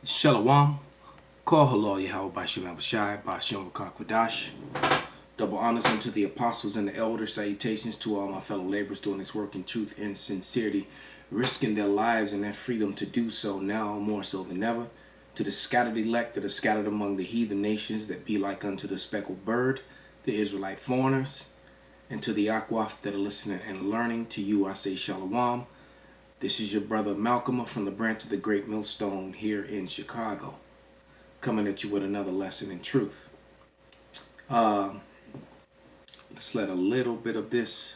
Shalom, Kol Halal Yahweh Bashim Abishai, Bashim Kwadash. Double honors unto the apostles and the elders. Salutations to all my fellow laborers doing this work in truth and sincerity, risking their lives and their freedom to do so now more so than ever. To the scattered elect that are scattered among the heathen nations that be like unto the speckled bird, the Israelite foreigners, and to the Akwaf that are listening and learning, to you I say Shalom. This is your brother Malcolm from the branch of the Great Millstone here in Chicago, coming at you with another lesson in truth. Let's let a little bit of this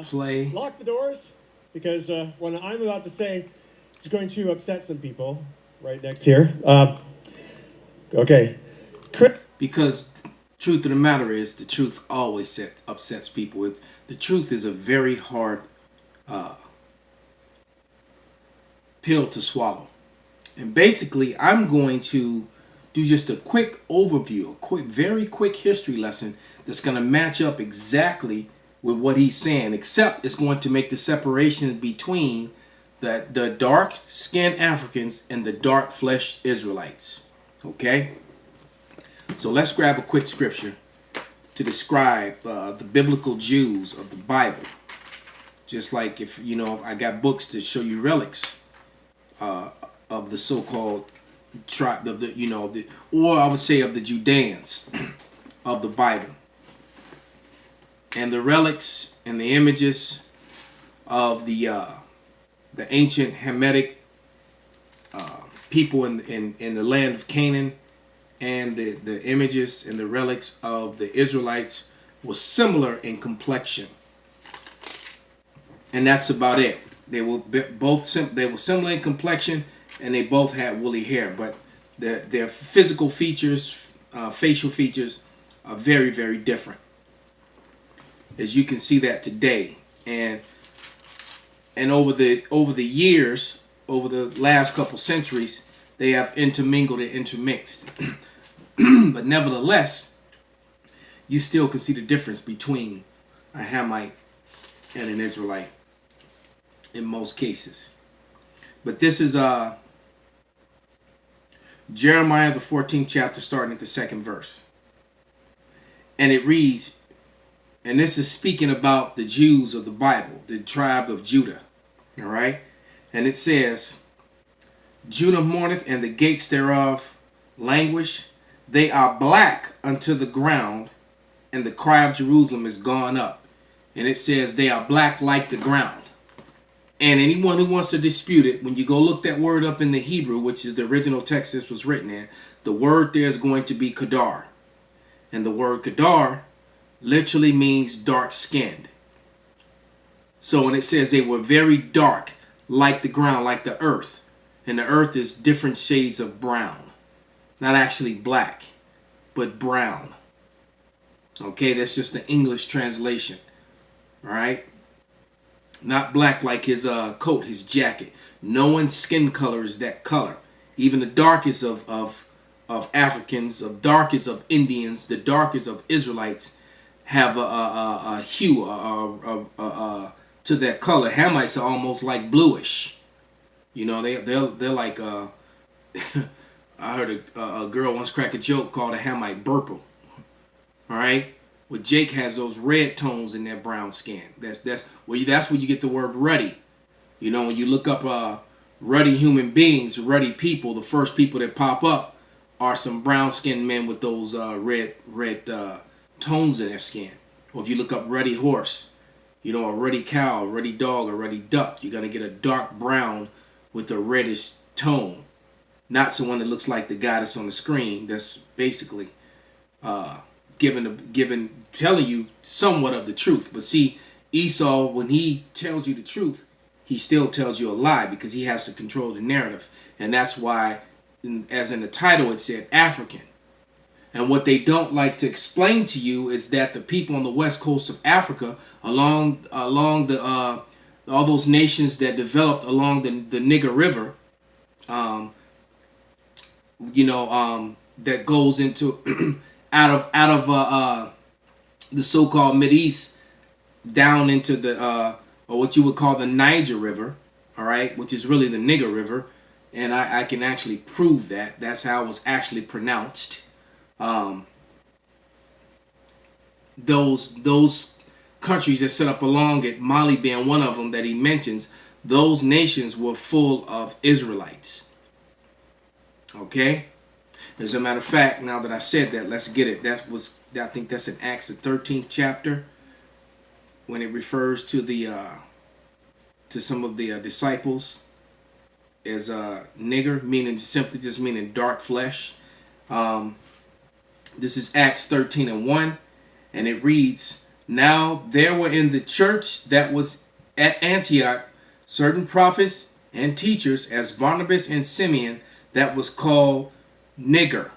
play. Lock the doors, because what I'm about to say is going to upset some people right next here. Okay. Because truth of the matter is, the truth always upsets people. The truth is a very hard pill to swallow. And basically, I'm going to do just a quick overview, very quick history lesson that's going to match up exactly with what he's saying, except it's going to make the separation between the dark-skinned Africans and the dark-fleshed Israelites. Okay? So let's grab a quick scripture to describe the biblical Jews of the Bible. Just like if, I got books to show you relics of the so-called tribe of or I would say of the Judeans of the Bible, and the relics and the images of the ancient Hamitic people in the land of Canaan, and the images and the relics of the Israelites was similar in complexion, and that's about it. They were similar in complexion, and they both had woolly hair, but their physical features, facial features, are very, very different. As you can see that today, and over the years, over the last couple centuries, they have intermingled and intermixed. But nevertheless, you still can see the difference between a Hamite and an Israelite in most cases. But this is Jeremiah the 14th chapter, starting at the 2nd verse. And it reads, and this is speaking about the Jews of the Bible, the tribe of Judah. All right? And it says, Judah mourneth, and the gates thereof languish. They are black unto the ground, and the cry of Jerusalem is gone up. And it says they are black like the ground. And anyone who wants to dispute it, when you go look that word up in the Hebrew, which is the original text this was written in, the word there is going to be Kedar. And the word Kedar literally means dark-skinned. So when it says they were very dark, like the ground, like the earth. And the earth is different shades of brown. Not actually black, but brown. Okay, that's just the English translation. All right? Not black like his coat, his jacket. No one's skin color is that color. Even the darkest of Africans, the darkest of Indians, the darkest of Israelites have a hue to that color. Hamites are almost like bluish. They're like I heard a girl once crack a joke called a Hamite purple. All right. Well, Jake has those red tones in their brown skin. That's where you get the word ruddy. When you look up ruddy human beings, ruddy people, the first people that pop up are some brown skinned men with those red tones in their skin. Or if you look up ruddy horse, a ruddy cow, a ruddy dog, a ruddy duck, you're gonna get a dark brown with a reddish tone. Not someone that looks like the guy that's on the screen. That's basically telling you somewhat of the truth. But see, Esau, when he tells you the truth, he still tells you a lie, because he has to control the narrative. And that's why, as in the title, it said African. And what they don't like to explain to you is that the people on the west coast of Africa, along the all those nations that developed along the Niger River, that goes into out of the so-called Mideast down into the or what you would call the Niger River, all right, which is really the Niger River. And I can actually prove that. That's how it was actually pronounced. Those countries that set up along it, Mali being one of them that he mentions, those nations were full of Israelites. Okay? As a matter of fact, now that I said that, let's get it. I think that's in Acts the 13th chapter, when it refers to the to some of the disciples as nigger, meaning dark flesh. This is Acts 13:1, and it reads, "Now there were in the church that was at Antioch certain prophets and teachers, as Barnabas and Simeon, that was called Niger,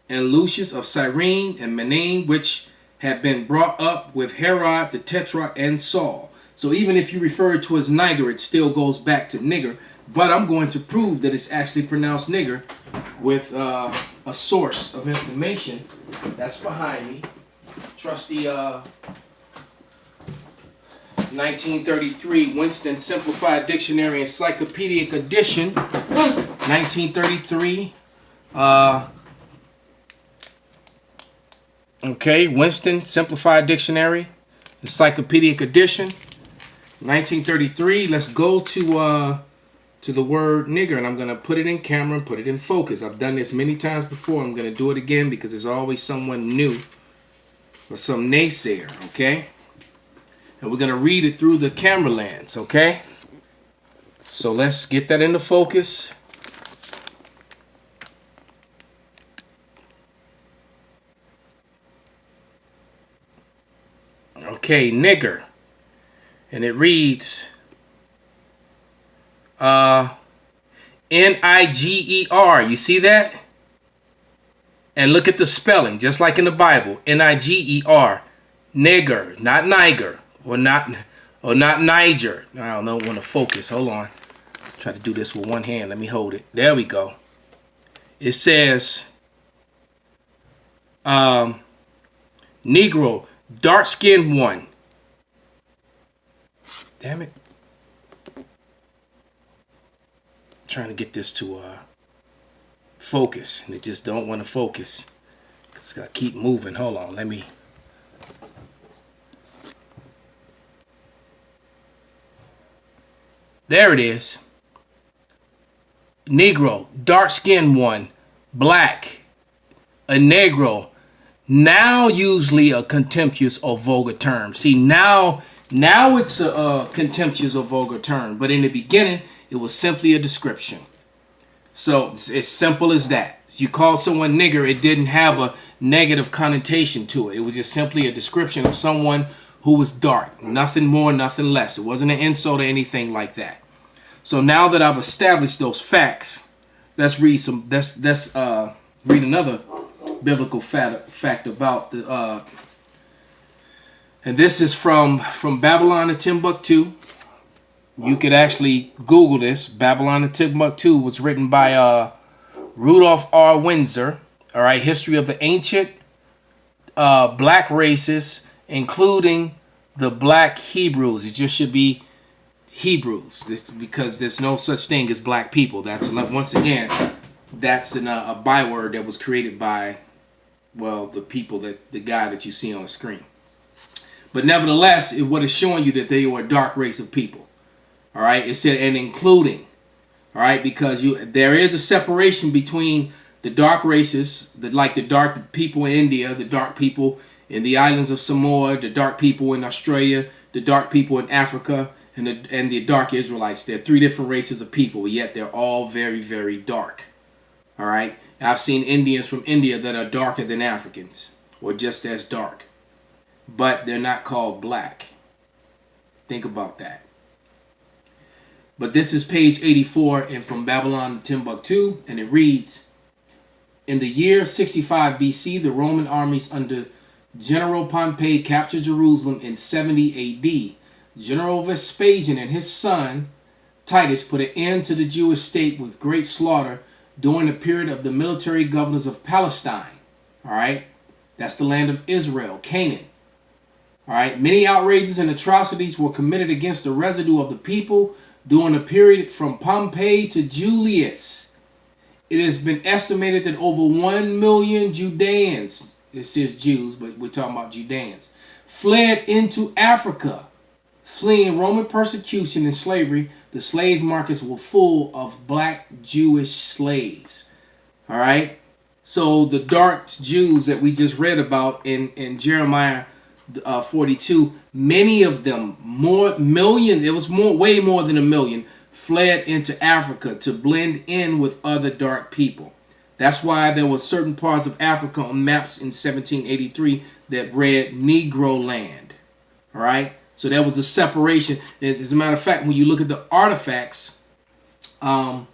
and Lucius of Cyrene, and Manaen, which had been brought up with Herod the Tetrarch and Saul." So even if you refer to as Niger, it still goes back to nigger. But I'm going to prove that it's actually pronounced nigger with a source of information that's behind me. Trusty 1933 Winston Simplified Dictionary Encyclopedic Edition. 1933. Okay, Winston Simplified Dictionary Encyclopedic Edition. 1933. Let's go to the word nigger, and I'm going to put it in camera and put it in focus. I've done this many times before. I'm going to do it again because there's always someone new or some naysayer, okay? And we're going to read it through the camera lens, okay? So let's get that into focus. Okay, nigger. And it reads Niger. You see that? And look at the spelling, just like in the Bible. Niger. Nigger, not Niger, or not Niger. I don't want to focus. Hold on. Try to do this with one hand. Let me hold it. There we go. It says Negro, dark-skinned one. Damn it. Trying to get this to focus, and it just don't want to focus. It's got to keep moving. Hold on, let me. There it is. Negro, dark-skinned one, black, a negro. Now usually a contemptuous or vulgar term. See, now it's a contemptuous or vulgar term, but in the beginning it was simply a description. So it's as simple as that. If you call someone nigger, it didn't have a negative connotation to it. It was just simply a description of someone who was dark. Nothing more, nothing less. It wasn't an insult or anything like that. So now that I've established those facts, let's read read another biblical fact about the and this is from Babylon to Timbuktu. You could actually Google this. Babylon to Timbuktu was written by Rudolph R. Windsor. All right, history of the ancient black races, including the black Hebrews. It just should be Hebrews, because there's no such thing as black people. That's, once again, that's a byword that was created by, well, the guy that you see on the screen. But nevertheless, what is showing you that they were a dark race of people. All right, it said, and including, all right, because there is a separation between the dark races, like the dark people in India, the dark people in the islands of Samoa, the dark people in Australia, the dark people in Africa, and the dark Israelites. They're three different races of people, yet they're all very, very dark. All right, I've seen Indians from India that are darker than Africans, or just as dark, but they're not called black. Think about that. But this is page 84 and from Babylon to Timbuktu, and it reads, in the year 65 BC, the Roman armies under General Pompey captured Jerusalem in 70 AD. General Vespasian and his son Titus put an end to the Jewish state with great slaughter during the period of the military governors of Palestine. All right, that's the land of Israel, Canaan. All right, many outrages and atrocities were committed against the residue of the people during the period from Pompey to Julius. It has been estimated that over 1 million Judeans, it says Jews, but we're talking about Judeans, fled into Africa, fleeing Roman persecution and slavery. The slave markets were full of black Jewish slaves. All right. So the dark Jews that we just read about in Jeremiah 42, many of them, millions, it was way more than 1 million, fled into Africa to blend in with other dark people. That's why there were certain parts of Africa on maps in 1783 that read Negro land. All right. So there was a separation. As a matter of fact, when you look at the artifacts from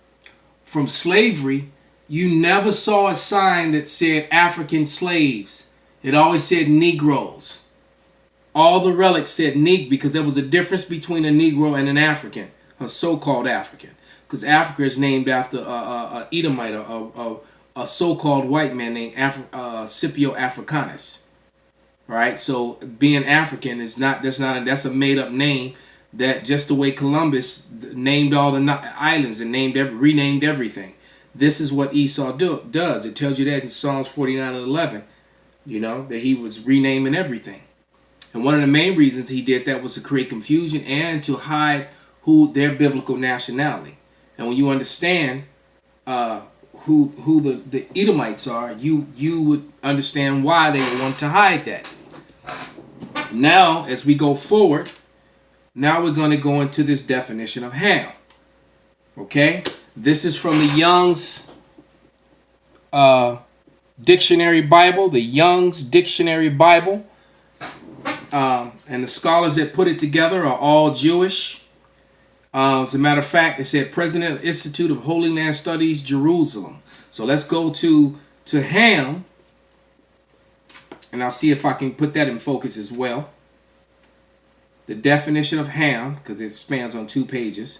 slavery, you never saw a sign that said African slaves. It always said Negroes. All the relics said Negro because there was a difference between a Negro and an African, a so-called African. Because Africa is named after a Edomite, a so-called white man named Scipio Africanus. Right, so being African is that's a made-up name. That just the way Columbus named all the islands and renamed everything. This is what Esau does. It tells you that in Psalms 49 and 11. You know that he was renaming everything, and one of the main reasons he did that was to create confusion and to hide who their biblical nationality. And when you understand who the Edomites are, you would understand why they would want to hide that. Now, as we go forward, now we're going to go into this definition of Ham. Okay? This is from the Young's Dictionary Bible, the Young's Dictionary Bible. And the scholars that put it together are all Jewish. As a matter of fact, it said President Institute of Holy Land Studies, Jerusalem. So let's go to Ham. And I'll see if I can put that in focus as well. The definition of Ham, because it spans on 2 pages.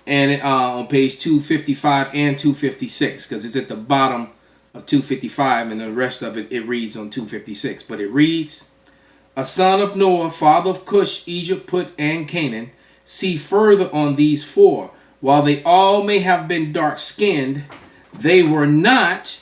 And on page 255 and 256, because it's at the bottom of 255, and the rest of it reads on 256. But it reads, a son of Noah, father of Cush, Egypt, Put, and Canaan. See further on these 4. While they all may have been dark-skinned, they were not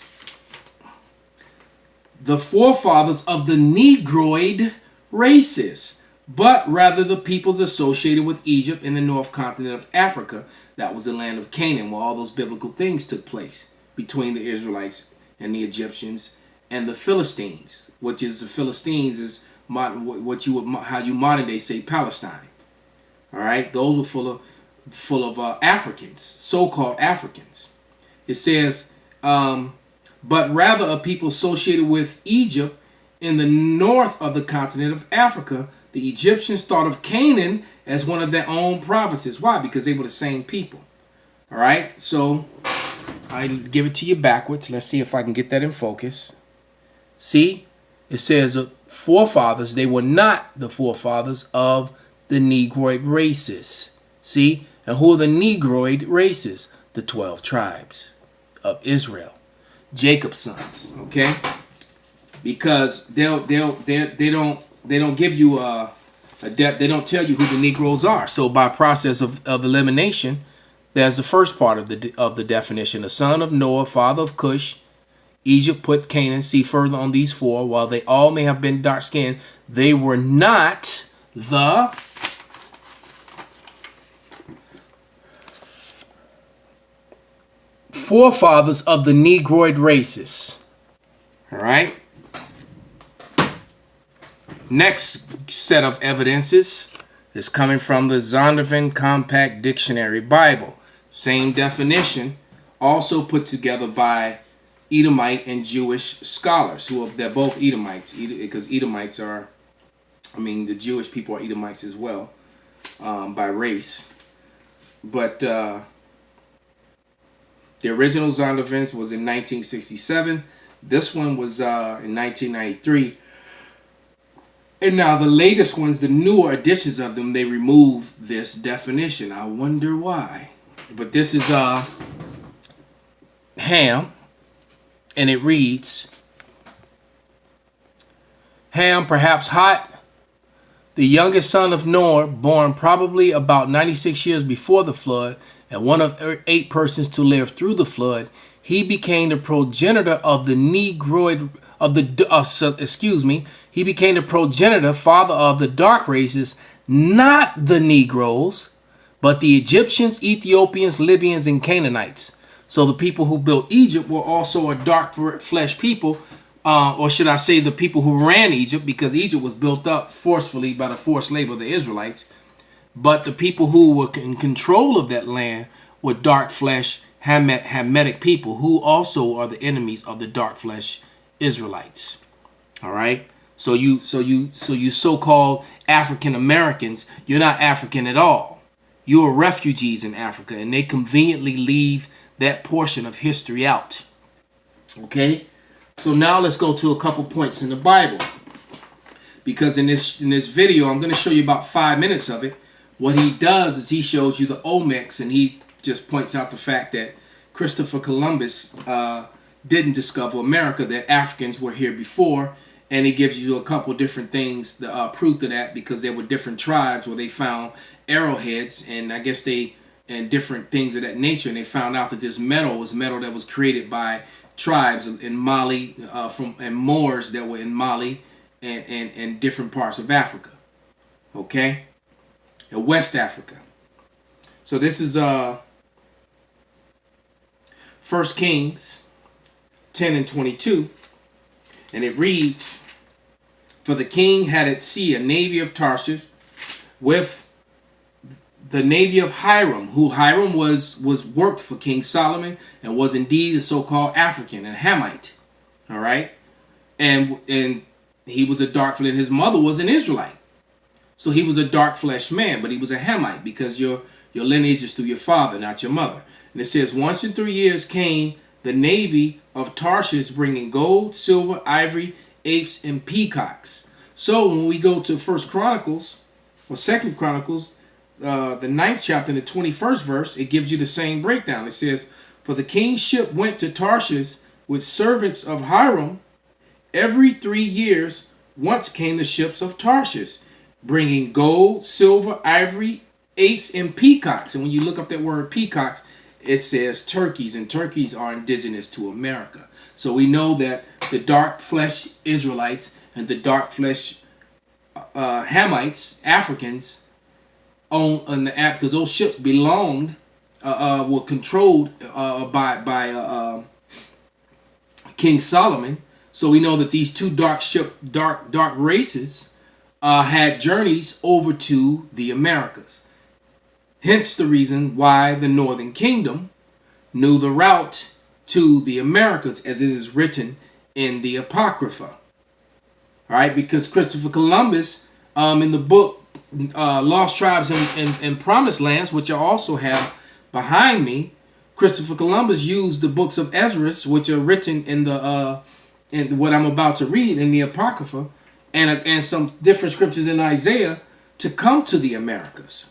the forefathers of the Negroid races, but rather the peoples associated with Egypt in the north continent of Africa. That was the land of Canaan, where all those biblical things took place between the Israelites and the Egyptians and the Philistines, which is the Philistines is how you modern day say Palestine. All right, those were full of Africans, so-called Africans. It says, but rather a people associated with Egypt in the north of the continent of Africa. The Egyptians thought of Canaan as one of their own provinces. Why? Because they were the same people. All right, so I give it to you backwards. Let's see if I can get that in focus. See, it says forefathers. They were not the forefathers of the Negroid races. See, and who are the Negroid races? The 12 tribes of Israel. Jacob's sons, okay? Because they don't give you they don't tell you who the Negroes are. So by process of elimination, there's the first part of the definition: the son of Noah, father of Cush, Egypt, Put, Canaan. See further on these 4. While they all may have been dark-skinned, they were not the forefathers of the Negroid races. All right. Next set of evidences is coming from the Zondervan Compact Dictionary Bible. Same definition, also put together by Edomite and Jewish scholars they're both Edomites, because Edomites are, the Jewish people are Edomites as well, by race. But the original Zondervan's was in 1967. This one was in 1993. And now the latest ones, the newer editions of them, they remove this definition. I wonder why. But this is Ham, and it reads, Ham, perhaps hot. the youngest son of Noah, born probably about 96 years before the flood, and one of 8 persons to live through the flood, he became the progenitor of the Negroid he became the progenitor, father of the dark races, not the Negroes, but the Egyptians, Ethiopians, Libyans, and Canaanites. So the people who built Egypt were also a dark flesh people, or should I say the people who ran Egypt, because Egypt was built up forcefully by the forced labor of the Israelites. But the people who were in control of that land were dark flesh Hamitic people, who also are the enemies of the dark flesh Israelites. All right. So you so-called African Americans, you're not African at all. You are refugees in Africa, and they conveniently leave that portion of history out. Okay. So now let's go to a couple points in the Bible, because in this video I'm going to show you about 5 minutes of it. What he does is he shows you the Olmecs, and he just points out the fact that Christopher Columbus didn't discover America, that Africans were here before, and he gives you a couple different things, the proof of that, because there were different tribes where they found arrowheads, and I guess and different things of that nature, and they found out that this metal was metal that was created by tribes in Mali, and Moors that were in Mali and different parts of Africa. Okay, in West Africa. So this is 1 Kings 10 and 22, and it reads, "For the king had at sea a navy of Tarshish with the navy of Hiram," who Hiram was worked for King Solomon and was indeed a so-called African, a Hamite. All right, and he was a dark flesh. His mother was an Israelite, so he was a dark flesh man, but he was a Hamite because your lineage is through your father, not your mother. And it says, "Once in 3 years came the navy of Tarshish, bringing gold, silver, ivory, apes, and peacocks." So when we go to 1 Chronicles or 2 Chronicles, the 9th chapter, in the 21st verse, it gives you the same breakdown. It says, "For the king's ship went to Tarshish with servants of Hiram. Every 3 years once came the ships of Tarshish, bringing gold, silver, ivory, apes, and peacocks." And when you look up that word peacocks, it says turkeys, and turkeys are indigenous to America. So we know that the dark flesh Israelites and the dark flesh Hamites, Africans, on the because those ships belonged, were controlled by King Solomon. So we know that these two dark races had journeys over to the Americas. Hence the reason why the Northern Kingdom knew the route to the Americas, as it is written in the Apocrypha. All right, because Christopher Columbus, in the book Lost Tribes and Promised Lands, which I also have behind me, Christopher Columbus used the books of Ezra, which are written in the in what I'm about to read in the Apocrypha, and some different scriptures in Isaiah to come to the Americas.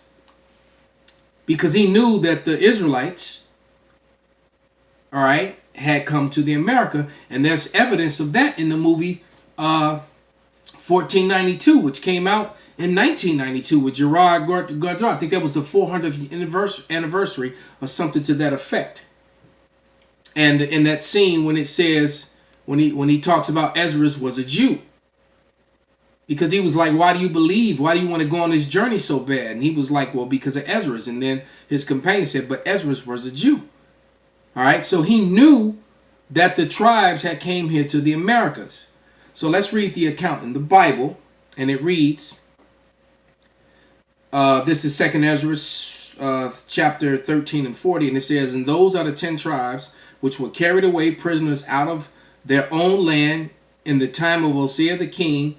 Because he knew that the Israelites, all right, had come to the America. And there's evidence of that in the movie 1492, which came out in 1992 with Gerard Gardner. I think that was the 400th anniversary or something to that effect. And in that scene when it says, when he talks about Ezra was a Jew. Because he was like, "Why do you believe? Why do you want to go on this journey so bad?" And he was like, "Well, because of Ezra." And then his companion said, "But Ezra was a Jew." All right. So he knew that the tribes had came here to the Americas. So let's read the account in the Bible. And it reads, this is 2nd Ezra chapter 13 and 40. And it says, "And those are the 10 tribes which were carried away prisoners out of their own land in the time of Hosea the king,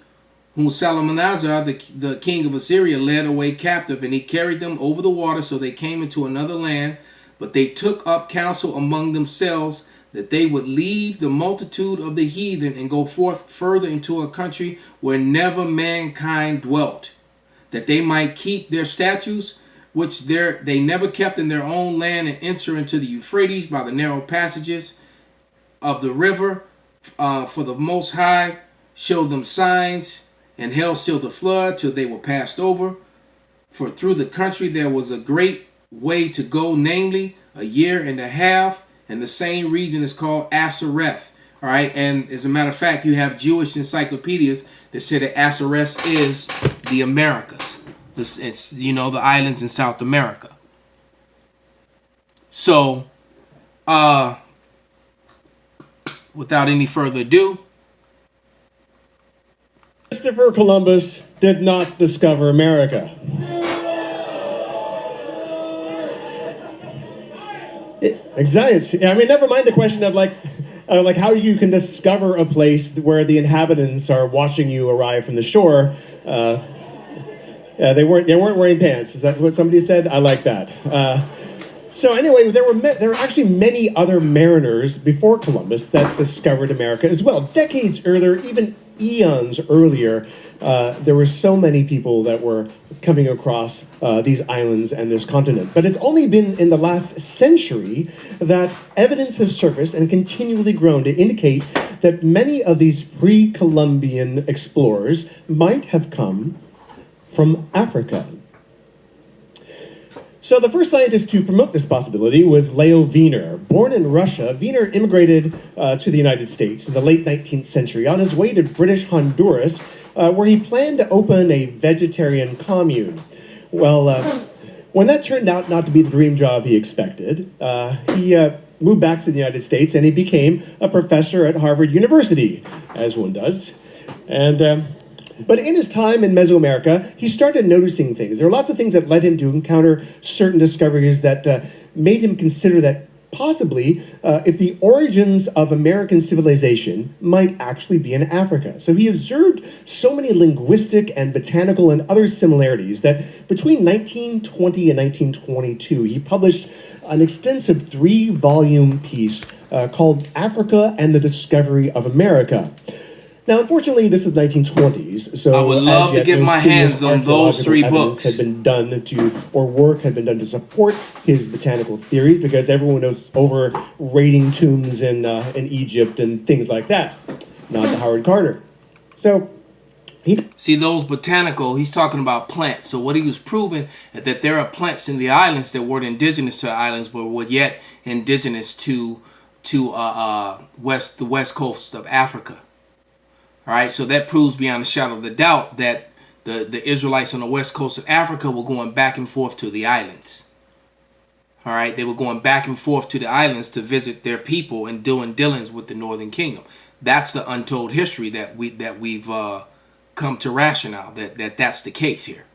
whom Salmanasar, the king of Assyria, led away captive, and he carried them over the water, so they came into another land. But they took up counsel among themselves that they would leave the multitude of the heathen and go forth further into a country where never mankind dwelt, that they might keep their statutes, which they never kept in their own land, and enter into the Euphrates by the narrow passages of the river. For the Most High showed them signs and hell sealed the flood till they were passed over. For through the country there was a great way to go, namely a year and a half, and the same region is called Asareth. All right, and as a matter of fact, you have Jewish encyclopedias that say that Asareth is the Americas. It's the islands in South America. So, without any further ado, Christopher Columbus did not discover America. Exactly. I mean, never mind the question of like how you can discover a place where the inhabitants are watching you arrive from the shore. They weren't wearing pants. Is that what somebody said? I like that. So anyway, there were actually many other mariners before Columbus that discovered America as well. Decades earlier, even eons earlier, there were so many people that were coming across these islands and this continent. But it's only been in the last century that evidence has surfaced and continually grown to indicate that many of these pre-Columbian explorers might have come from Africa. So the first scientist to promote this possibility was Leo Wiener. Born in Russia, Wiener immigrated to the United States in the late 19th century on his way to British Honduras, where he planned to open a vegetarian commune. Well, when that turned out not to be the dream job he expected, he moved back to the United States and he became a professor at Harvard University, as one does. But in his time in Mesoamerica, he started noticing things. There were lots of things that led him to encounter certain discoveries that made him consider that possibly if the origins of American civilization might actually be in Africa. So he observed so many linguistic and botanical and other similarities that between 1920 and 1922, he published an extensive 3-volume piece called Africa and the Discovery of America. Now, unfortunately, this is the 1920s, so I would love to get my hands on those 3 books. Had been done work had been done to support his botanical theories, because everyone knows overrating tombs in Egypt and things like that. Not the Howard Carter. So see, those botanical, he's talking about plants. So what he was proving is that there are plants in the islands that weren't indigenous to the islands, but were yet indigenous to the west coast of Africa. All right, so that proves beyond a shadow of a doubt that the Israelites on the west coast of Africa were going back and forth to the islands. All right, they were going back and forth to the islands to visit their people and doing dealings with the Northern Kingdom. That's the untold history that we've come to rationale that's the case here.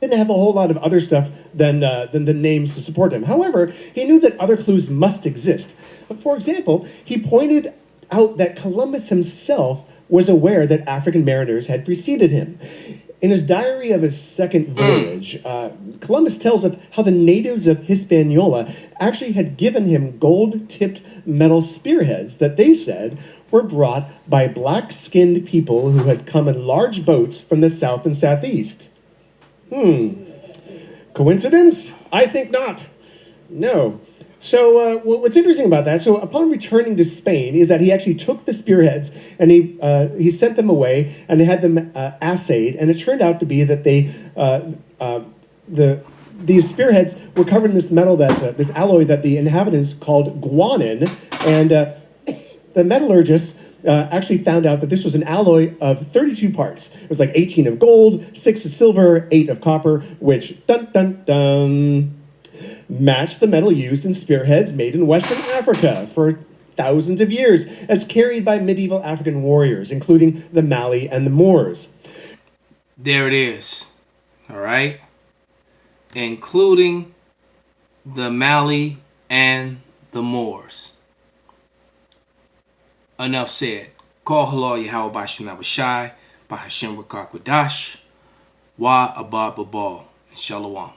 Didn't have a whole lot of other stuff than the names to support him. However, he knew that other clues must exist. For example, he pointed out that Columbus himself was aware that African mariners had preceded him. In his diary of his second voyage, Columbus tells of how the natives of Hispaniola actually had given him gold-tipped metal spearheads that they said were brought by black-skinned people who had come in large boats from the south and southeast. Coincidence? I think not. No. So what's interesting about that, so upon returning to Spain, is that he actually took the spearheads and he sent them away and they had them assayed, and it turned out to be that these spearheads were covered in this metal this alloy that the inhabitants called guanin, and the metallurgists actually found out that this was an alloy of 32 parts. It was like 18 of gold, 6 of silver, 8 of copper, which matched the metal used in spearheads made in Western Africa for thousands of years, as carried by medieval African warriors, including the Mali and the Moors. There it is. All right. Including the Mali and the Moors. Enough said. Call halal Yahweh Bashim Abashai, Bahashim Rakakwadash, Wa Abba Babal, and Shalom.